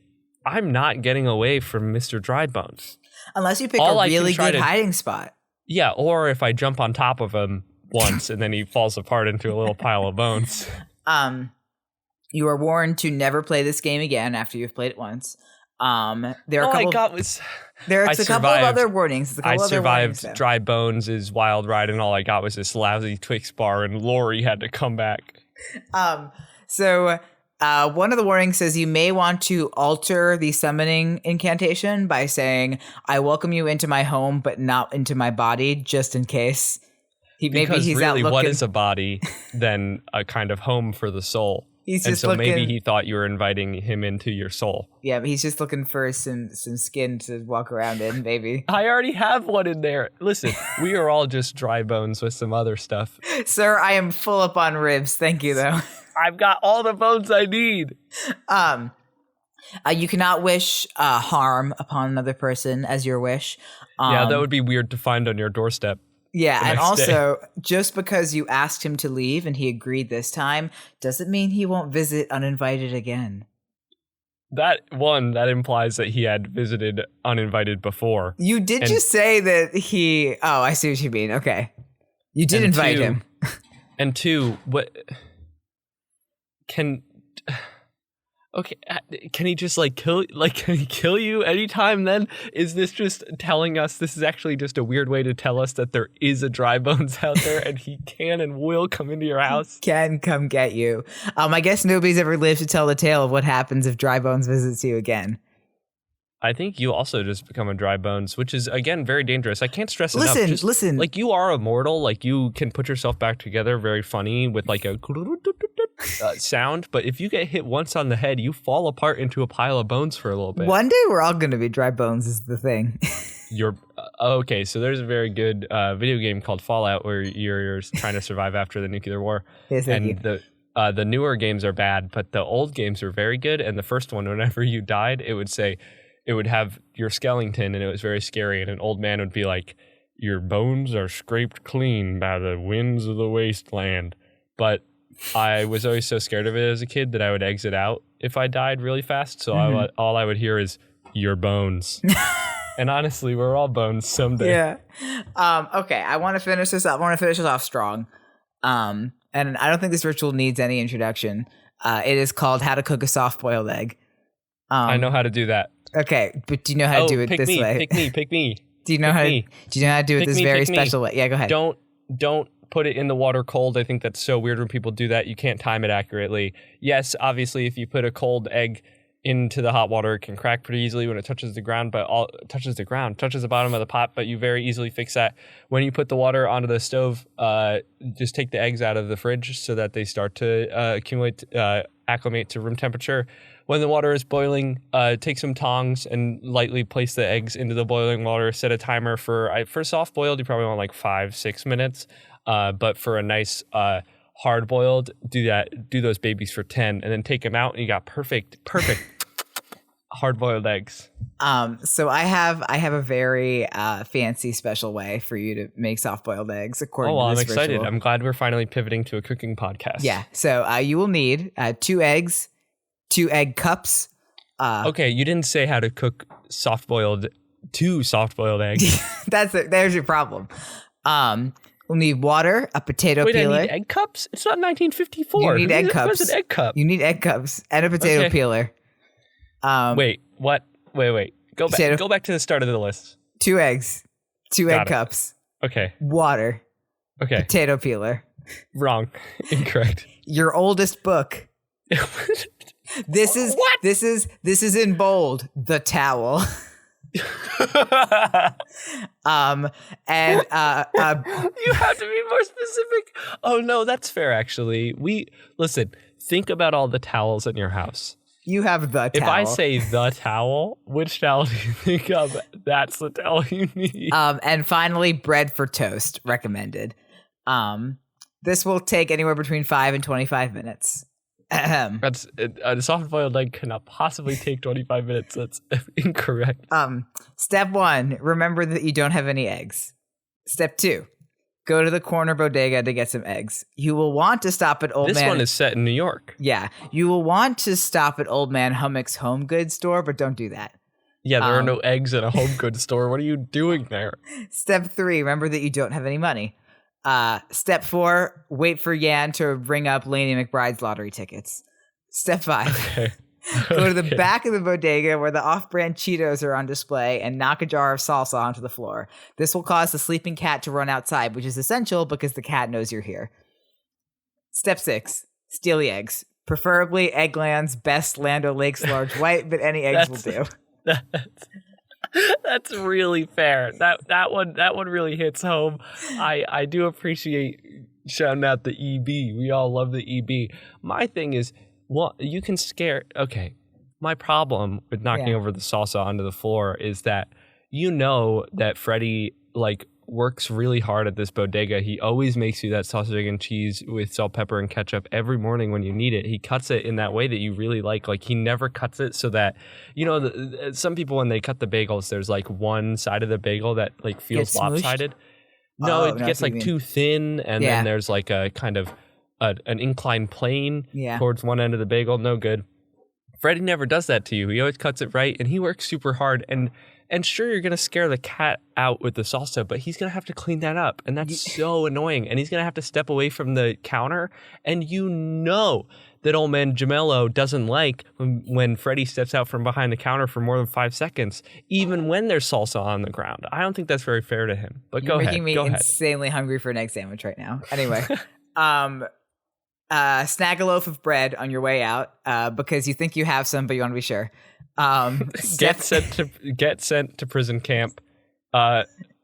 S2: I'm not getting away from Mr. Drybones
S3: unless you pick a really good hiding spot.
S2: Yeah, or if I jump on top of him once and then he falls apart into a little pile of bones.
S3: You are warned to never play this game again after you've played it once. There are a couple of other warnings.
S2: I survived Dry Bones' Wild Ride, and all I got was this lousy Twix bar, and Lori had to come back.
S3: So one of the warnings says you may want to alter the summoning incantation by saying, "I welcome you into my home, but not into my body," just in case.
S2: Because really, what is a body than a kind of home for the soul? Maybe he thought you were inviting him into your soul. Yeah,
S3: but he's just looking for some skin to walk around in, maybe.
S2: I already have one in there. Listen, we are all just Dry Bones with some other stuff.
S3: Sir, I am full up on ribs. Thank you, though.
S2: I've got all the bones I need.
S3: You cannot wish harm upon another person as your wish.
S2: Yeah, that would be weird to find on your doorstep.
S3: Yeah, and also, just because you asked him to leave and he agreed this time, doesn't mean he won't visit uninvited again.
S2: That implies that he had visited uninvited before.
S3: You did just say that he... Oh, I see what you mean. Okay. You did invite him.
S2: And 2, what... Okay, can he just kill you anytime then? Is this just telling us this is actually just a weird way to tell us that there is a Dry Bones out there and he can and will come into your house?
S3: Can come get you. I guess nobody's ever lived to tell the tale of what happens if Dry Bones visits you again.
S2: I think you also just become a Dry Bones, which is, again, very dangerous. I can't stress enough.
S3: Listen.
S2: You are immortal. You can put yourself back together very funny with a sound. But if you get hit once on the head, you fall apart into a pile of bones for a little bit.
S3: One day we're all going to be Dry Bones is the thing.
S2: Okay, so there's a very good video game called Fallout where you're trying to survive after the nuclear war.
S3: Yes,
S2: and the newer games are bad, but the old games are very good. And the first one, whenever you died, it would have your skeleton, and it was very scary. And an old man would be like, "Your bones are scraped clean by the winds of the wasteland." But I was always so scared of it as a kid that I would exit out if I died really fast. So all I would hear is, "Your bones." And honestly, we're all bones someday.
S3: Yeah. Okay, I want to finish this up. I want to finish this off strong. And I don't think this ritual needs any introduction. It is called How to Cook a Soft-Boiled Egg.
S2: I know how to do that.
S3: Okay, but do you know how to do it this way?
S2: Pick me.
S3: Do you know how to do it this very special way? Yeah, go ahead.
S2: Don't put it in the water cold. I think that's so weird when people do that. You can't time it accurately. Yes, obviously, if you put a cold egg into the hot water, it can crack pretty easily when it touches the ground, touches the bottom of the pot, but you very easily fix that. When you put the water onto the stove, just take the eggs out of the fridge so that they start to accumulate acclimate to room temperature. When the water is boiling, take some tongs and lightly place the eggs into the boiling water. Set a timer for soft boiled, you probably want like 5-6 minutes. But for a nice hard boiled, do those babies for 10, and then take them out, and you got perfect hard boiled eggs.
S3: So I have a very fancy special way for you to make soft boiled eggs. According to this
S2: I'm excited.
S3: ritual.
S2: I'm glad we're finally pivoting to a cooking podcast.
S3: Yeah. So you will need 2 eggs, 2 egg cups.
S2: Okay, you didn't say how to cook two soft boiled eggs.
S3: That's it. There's your problem. We'll need water, a potato peeler.
S2: I need egg cups? It's not 1954.
S3: You need egg cups.
S2: What's an egg cup?
S3: You need egg cups and a potato peeler.
S2: Wait, what? Wait. Go back to the start of the list.
S3: 2 eggs, 2 egg cups.
S2: Okay.
S3: Water.
S2: Okay.
S3: Potato peeler.
S2: Wrong. Incorrect.
S3: Your oldest book. This is in bold. The towel. And
S2: you have to be more specific. Oh no, that's fair actually. Think about all the towels in your house.
S3: You have the towel.
S2: If I say the towel, which towel do you think of? That's the towel you need.
S3: And finally, bread for toast recommended. This will take anywhere between 5 and 25 minutes.
S2: That's a soft boiled egg cannot possibly take 25 minutes. That's incorrect.
S3: Step 1, remember that you don't have any eggs. Step 2, go to the corner bodega to get some eggs. You will want to stop at
S2: This one is set in New York.
S3: Yeah, you will want to stop at Old Man Hummock's home goods store, but don't do that.
S2: Yeah, there are no eggs in a home goods store. What are you doing there?
S3: Step 3, remember that you don't have any money. Step 4, wait for Yan to ring up Laney McBride's lottery tickets. Step 5,
S2: Okay.
S3: go to the back of the bodega where the off-brand Cheetos are on display and knock a jar of salsa onto the floor. This will cause the sleeping cat to run outside, which is essential because the cat knows you're here. Step 6, steal the eggs. Preferably Eggland's best Land O'Lakes large white, but any eggs will do.
S2: That's really fair. That one really hits home. I do appreciate shouting out the EB. We all love the EB. My thing is, you can scare. Okay, my problem with knocking over the salsa onto the floor is that that Freddie works really hard at this bodega. He always makes you that sausage, egg, and cheese with salt, pepper, and ketchup every morning when you need it. He cuts it in that way that you really like. Like, he never cuts it so that, some people, when they cut the bagels, there's one side of the bagel that feels lopsided. No, it gets too thin, and then there's a kind of an inclined plane towards one end of the bagel. No good. Freddie never does that to you. He always cuts it right, and he works super hard. And sure, you're going to scare the cat out with the salsa, but he's going to have to clean that up. And that's so annoying. And he's going to have to step away from the counter. And that old man Jamello doesn't like when Freddie steps out from behind the counter for more than 5 seconds, even when there's salsa on the ground. I don't think that's very fair to him. But
S3: You're making me insanely hungry for an egg sandwich right now. Anyway, snag a loaf of bread on your way out because you think you have some, but you want to be sure.
S2: Get sent to prison camp.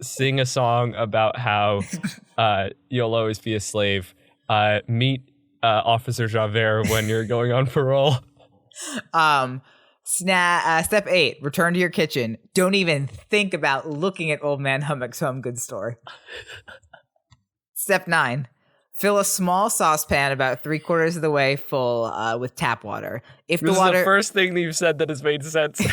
S2: Sing a song about how you'll always be a slave. Meet Officer Javert when you're going on parole.
S3: Step 8, return to your kitchen. Don't even think about looking at Old Man Hummock's home goods store. Step 9, fill a small saucepan about 3/4 of the way full with tap water.
S2: This is the first thing that you've said that has made sense.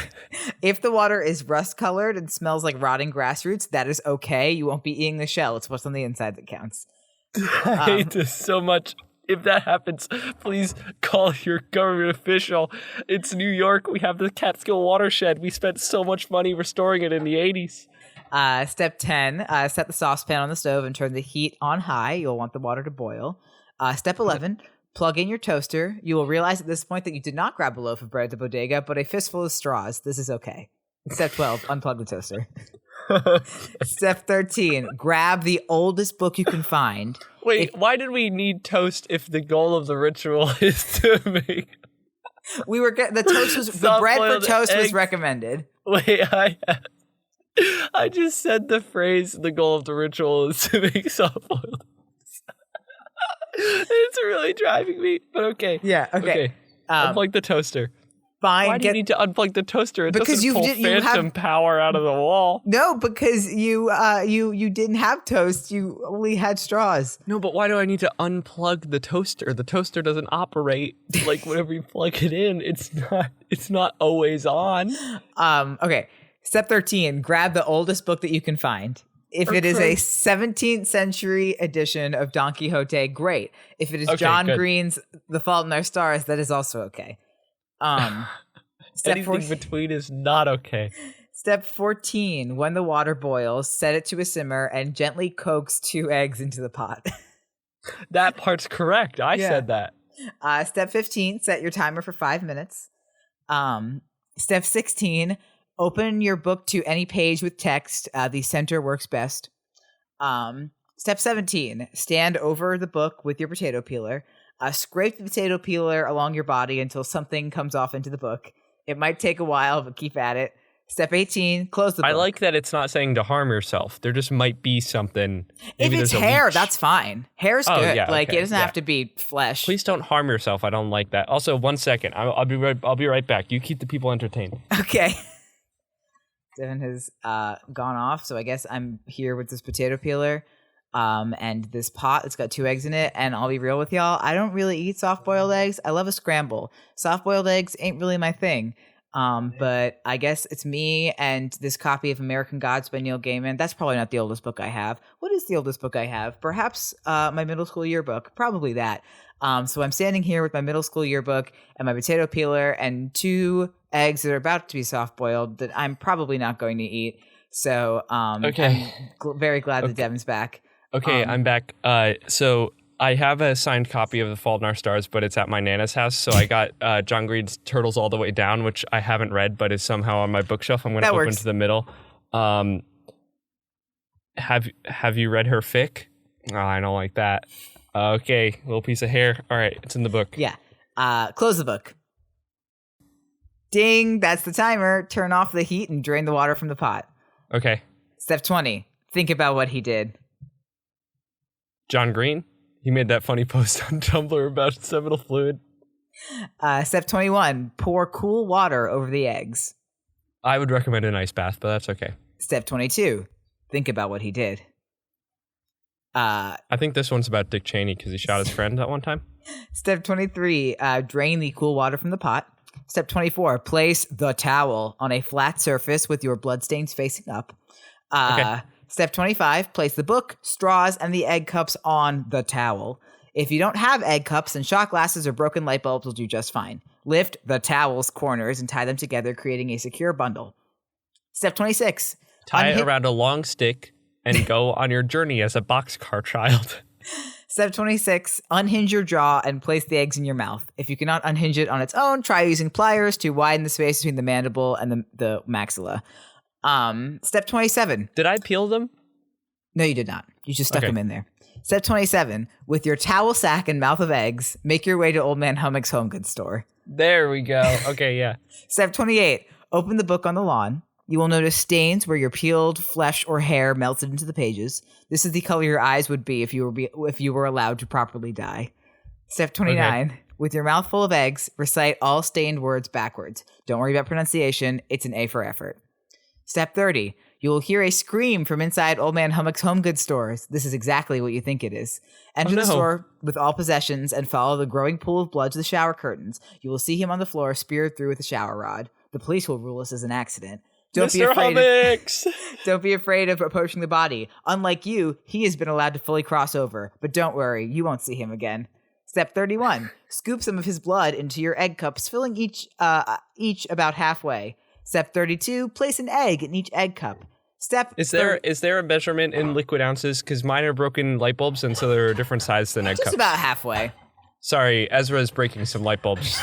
S3: If the water is rust-colored and smells like rotting grass roots, that is okay. You won't be eating the shell. It's what's on the inside that counts.
S2: I hate this so much. If that happens, please call your government official. It's New York. We have the Catskill watershed. We spent so much money restoring it in the 80s.
S3: Step 10, set the saucepan on the stove and turn the heat on high. You'll want the water to boil. Step 11, plug in your toaster. You will realize at this point that you did not grab a loaf of bread at the bodega, but a fistful of straws. This is okay. Step 12, unplug the toaster. Step 13, grab the oldest book you can find.
S2: Wait, why did we need toast if the goal of the ritual is to make...
S3: The bread for toast was recommended.
S2: Wait, I just said the phrase, the goal of the ritual is to make soft-boiled eggs. It's really driving me, but okay.
S3: Yeah, okay.
S2: Unplug the toaster.
S3: Fine.
S2: Why do you need to unplug the toaster? It
S3: because
S2: doesn't pull phantom power out of the wall.
S3: No, because you didn't have toast. You only had straws.
S2: No, but why do I need to unplug the toaster? The toaster doesn't operate like whenever you plug it in. It's not always on.
S3: Okay. Step 13, grab the oldest book that you can find. If it is a 17th century edition of Don Quixote, great. If it is John Green's The Fault in Our Stars, that is also okay.
S2: Anything between is not okay.
S3: Step 14, when the water boils, set it to a simmer and gently coax 2 eggs into the pot.
S2: That part's correct. I said that.
S3: Step 15, set your timer for 5 minutes. Step 16, open your book to any page with text. The center works best. Step 17, stand over the book with your potato peeler. Scrape the potato peeler along your body until something comes off into the book. It might take a while, but keep at it. Step 18, close the book.
S2: I like that it's not saying to harm yourself. There just might be something.
S3: If it's hair, that's fine. Hair's good. Yeah, it doesn't have to be flesh.
S2: Please don't harm yourself. I don't like that. Also, 1 second. I'll be right back. You keep the people entertained.
S3: Okay. Devin has gone off, so I guess I'm here with this potato peeler. And this pot, it's got 2 eggs in it, and I'll be real with y'all, I don't really eat soft-boiled eggs. I love a scramble. Soft-boiled eggs ain't really my thing. But I guess it's me and this copy of American Gods by Neil Gaiman. That's probably not the oldest book I have. What is the oldest book I have? Perhaps my middle school yearbook. Probably that. So I'm standing here with my middle school yearbook and my potato peeler and 2 eggs that are about to be soft-boiled that I'm probably not going to eat. So
S2: okay.
S3: I'm very glad that Devin's back.
S2: Okay, I'm back. So I have a signed copy of The Fault in Our Stars, but it's at my Nana's house. So I got John Green's Turtles All the Way Down, which I haven't read, but is somehow on my bookshelf. I'm going to open to the middle. Have you read her fic? Oh, I don't like that. Okay, little piece of hair. All right, it's in the book.
S3: Yeah. Close the book. Ding, that's the timer. Turn off the heat and drain the water from the pot.
S2: Okay.
S3: Step 20, think about what he did.
S2: John Green? He made that funny post on Tumblr about seminal fluid.
S3: Step 21, pour cool water over the eggs.
S2: I would recommend an ice bath, but that's okay.
S3: Step 22, think about what he did.
S2: I think this one's about Dick Cheney because he shot his friend at one time.
S3: Step 23, drain the cool water from the pot. Step 24, place the towel on a flat surface with your bloodstains facing up. Okay. Step 25, place the book, straws, and the egg cups on the towel. If you don't have egg cups, then shot glasses or broken light bulbs will do just fine. Lift the towel's corners and tie them together, creating a secure bundle. Step 26.
S2: Tie it around a long stick and go on your journey as a boxcar child.
S3: Step 26, unhinge your jaw and place the eggs in your mouth. If you cannot unhinge it on its own, try using pliers to widen the space between the mandible and the maxilla. Step 27.
S2: Did I peel them?
S3: No, you did not. You just stuck them in there. Step 27. With your towel sack and mouth of eggs, make your way to Old Man Hummock's home goods store.
S2: There we go. Okay, yeah.
S3: Step 28. Open the book on the lawn. You will notice stains where your peeled flesh or hair melted into the pages. This is the color your eyes would be if you were allowed to properly die. Step 29. Okay. With your mouth full of eggs, recite all stained words backwards. Don't worry about pronunciation. It's an A for effort. Step 30. You will hear a scream from inside Old Man Hummock's home goods stores. This is exactly what you think it is. Enter the store with all possessions and follow the growing pool of blood to the shower curtains. You will see him on the floor speared through with a shower rod. The police will rule this as an accident.
S2: Mr. Hummocks!
S3: Don't be afraid of approaching the body. Unlike you, he has been allowed to fully cross over. But don't worry, you won't see him again. Step 31. Scoop some of his blood into your egg cups, filling each about halfway. Step 32, place an egg in each egg cup.
S2: Is there a measurement in liquid ounces? Because mine are broken light bulbs, and so they're a different size than egg cups.
S3: Just about halfway.
S2: Sorry, Ezra's breaking some light bulbs.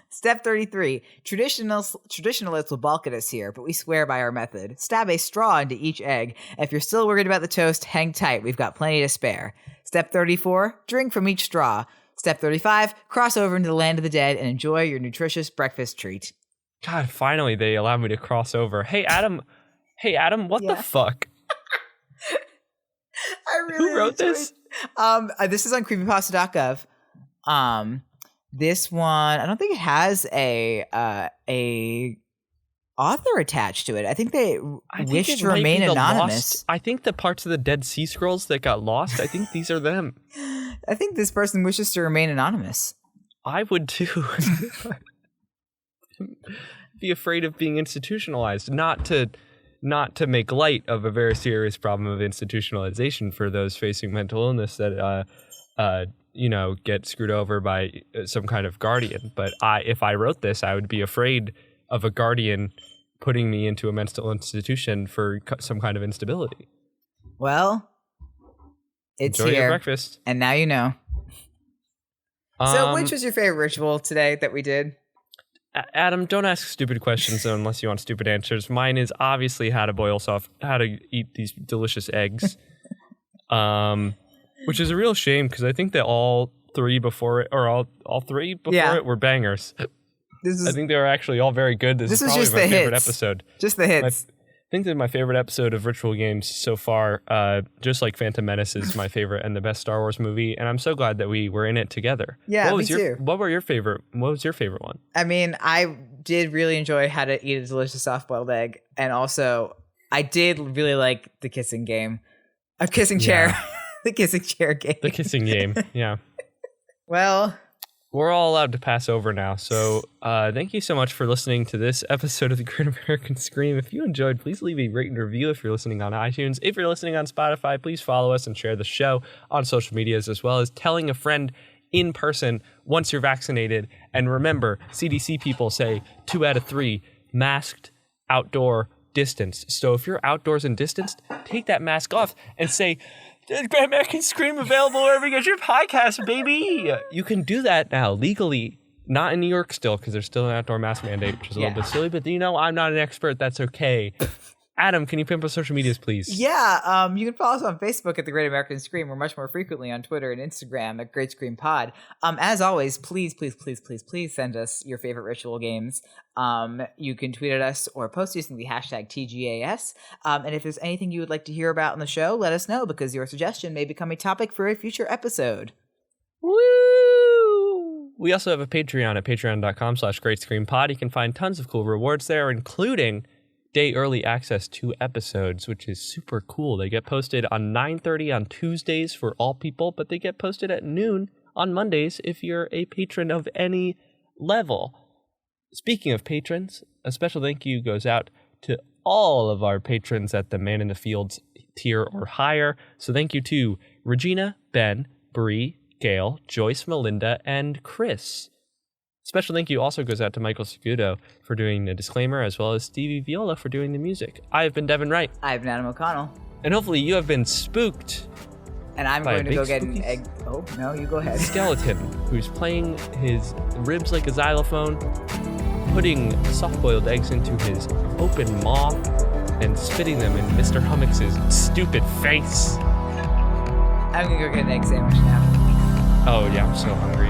S3: Step 33, traditionalists will balk at us here, but we swear by our method. Stab a straw into each egg. If you're still worried about the toast, hang tight. We've got plenty to spare. Step 34, drink from each straw. Step 35, cross over into the land of the dead and enjoy your nutritious breakfast treat.
S2: God, finally they allow me to cross over. Hey, Adam, what the fuck?
S3: Who wrote this? This is on creepypasta.gov. This one, I don't think it has a author attached to it. I think they wish to remain anonymous.
S2: I think the parts of the Dead Sea Scrolls that got lost, I think these are them.
S3: I think this person wishes to remain anonymous.
S2: I would too. Be afraid of being institutionalized, not to make light of a very serious problem of institutionalization for those facing mental illness that get screwed over by some kind of guardian. But if I wrote this, I would be afraid of a guardian putting me into a mental institution for some kind of instability.
S3: Well, it's
S2: Enjoy
S3: here,
S2: your breakfast,
S3: and now you know. So, which was your favorite ritual today that we did?
S2: Adam, don't ask stupid questions unless you want stupid answers. Mine is obviously how to eat these delicious eggs, which is a real shame because I think that all three before it were bangers. I think they were actually all very good. This is probably
S3: just
S2: my favorite
S3: hits.
S2: episode.
S3: Just the hits.
S2: I think that my favorite episode of Ritual Games so far, just like Phantom Menace is my favorite and the best Star Wars movie, and I'm so glad that we were in it together.
S3: Yeah, me too.
S2: What was your favorite one?
S3: I mean, I did really enjoy how to eat a delicious soft-boiled egg, and also I did really like the kissing game. A kissing chair. The kissing chair game.
S2: The kissing game, yeah.
S3: Well,
S2: we're all allowed to pass over now, so thank you so much for listening to this episode of The Great American Scream. If you enjoyed, please leave a rate and review if you're listening on iTunes. If you're listening on Spotify, please follow us and share the show on social medias, as well as telling a friend in person once you're vaccinated. And remember, CDC people say 2 out of 3 masked, outdoor, distanced. So if you're outdoors and distanced, take that mask off and say, Great American Scream available wherever you get your podcast, baby. You can do that now legally, not in New York still, because there's still an outdoor mask mandate, which is a little bit silly. But I'm not an expert. That's okay. Adam, can you pimp our social medias, please?
S3: Yeah, you can follow us on Facebook at The Great American Scream. We're much more frequently on Twitter and Instagram at Great Scream Pod. As always, please send us your favorite ritual games. You can tweet at us or post using the hashtag TGAS. And if there's anything you would like to hear about in the show, let us know, because your suggestion may become a topic for a future episode.
S2: Woo! We also have a Patreon at patreon.com/GreatScreamPod. You can find tons of cool rewards there, including day early access to episodes, which is super cool. They get posted on 9:30 on Tuesdays for all people, but they get posted at noon on Mondays if you're a patron of any level. Speaking of patrons, a special thank you goes out to all of our patrons at the Man in the Fields tier or higher. So thank you to Regina, Ben, Bree, Gail, Joyce, Melinda, and Chris. Special thank you also goes out to Michael Segudo for doing the disclaimer, as well as Stevie Viola for doing the music. I have been Devin Wright.
S3: I've been Adam O'Connell.
S2: And hopefully you have been spooked.
S3: And I'm going to go get an egg. Oh, no, you go ahead.
S2: Skeleton, who's playing his ribs like a xylophone, putting soft-boiled eggs into his open maw, and spitting them in Mr. Hummocks' stupid face.
S3: I'm going to go get an egg sandwich now.
S2: Oh, yeah, I'm so hungry.